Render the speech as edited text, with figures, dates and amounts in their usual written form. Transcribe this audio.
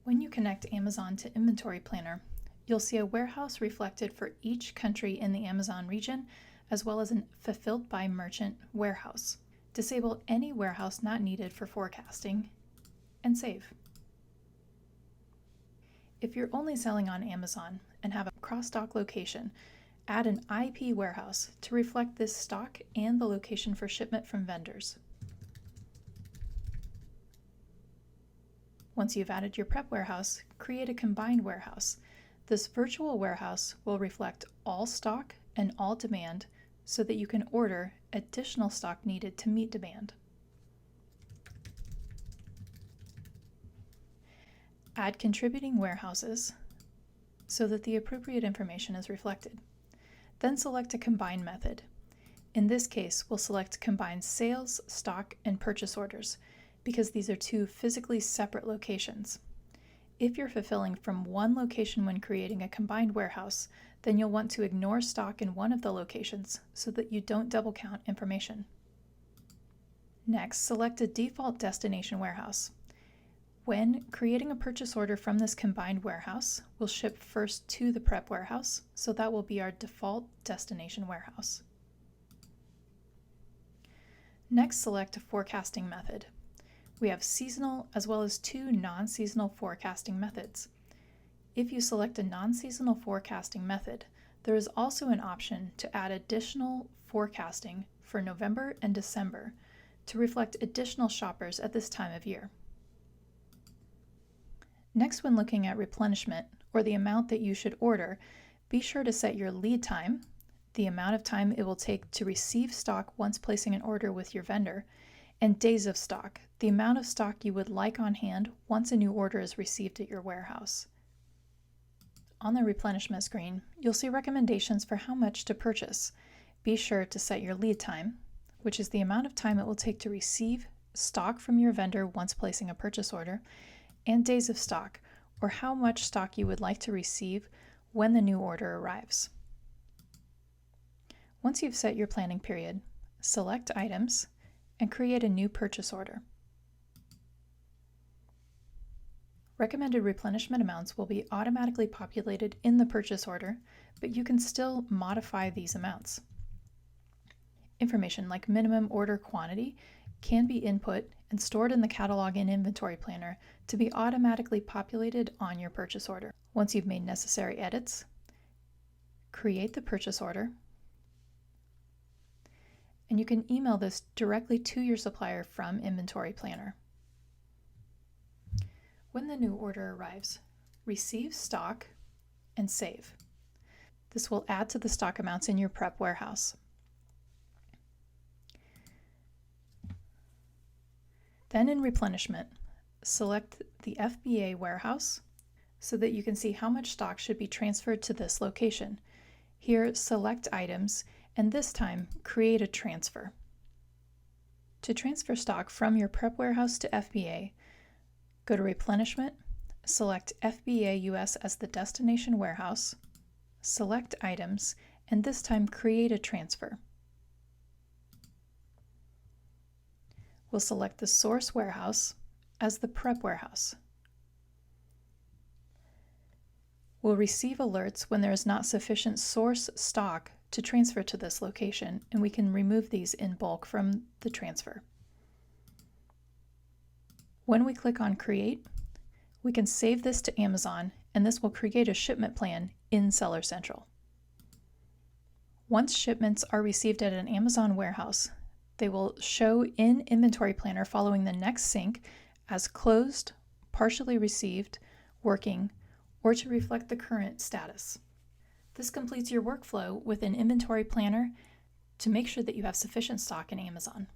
When you connect Amazon to Inventory Planner, you'll see a warehouse reflected for each country in the Amazon region, as well as a fulfilled by merchant warehouse. Disable any warehouse not needed for forecasting, and save. If you're only selling on Amazon and have a cross-dock location, add an IP warehouse to reflect this stock and the location for shipment from vendors. Once you've added your prep warehouse, create a combined warehouse. This virtual warehouse will reflect all stock and all demand so that you can order additional stock needed to meet demand. Add contributing warehouses so that the appropriate information is reflected. Then select a combine method. In this case, we'll select combine sales, stock, and purchase orders because these are two physically separate locations. If you're fulfilling from one location when creating a combined warehouse, then you'll want to ignore stock in one of the locations so that you don't double count information. Next, select a default destination warehouse. When creating a purchase order from this combined warehouse, we'll ship first to the prep warehouse, so that will be our default destination warehouse. Next, select a forecasting method. We have seasonal as well as two non-seasonal forecasting methods. If you select a non-seasonal forecasting method, there is also an option to add additional forecasting for November and December to reflect additional shoppers at this time of year. Next, when looking at replenishment, or the amount that you should order, be sure to set your lead time, the amount of time it will take to receive stock once placing an order with your vendor, and days of stock, the amount of stock you would like on hand once a new order is received at your warehouse. On the replenishment screen, you'll see recommendations for how much to purchase. Be sure to set your lead time, which is the amount of time it will take to receive stock from your vendor once placing a purchase order, and days of stock, or how much stock you would like to receive when the new order arrives. Once you've set your planning period, select items and create a new purchase order. Recommended replenishment amounts will be automatically populated in the purchase order, but you can still modify these amounts. Information like minimum order quantity can be input and stored in the catalog and inventory planner to be automatically populated on your purchase order. Once you've made necessary edits, create the purchase order, and you can email this directly to your supplier from Inventory Planner. When the new order arrives, receive stock and save. This will add to the stock amounts in your prep warehouse. Then in replenishment, select the FBA warehouse so that you can see how much stock should be transferred to this location. Here, select items, and this time, create a transfer. To transfer stock from your prep warehouse to FBA, go to Replenishment, select FBA US as the destination warehouse, select items, and this time create a transfer. We'll select the source warehouse as the prep warehouse. We'll receive alerts when there is not sufficient source stock to transfer to this location, and we can remove these in bulk from the transfer. When we click on Create, we can save this to Amazon, and this will create a shipment plan in Seller Central. Once shipments are received at an Amazon warehouse, they will show in Inventory Planner following the next sync as closed, partially received, working, or to reflect the current status. This completes your workflow within Inventory Planner to make sure that you have sufficient stock in Amazon.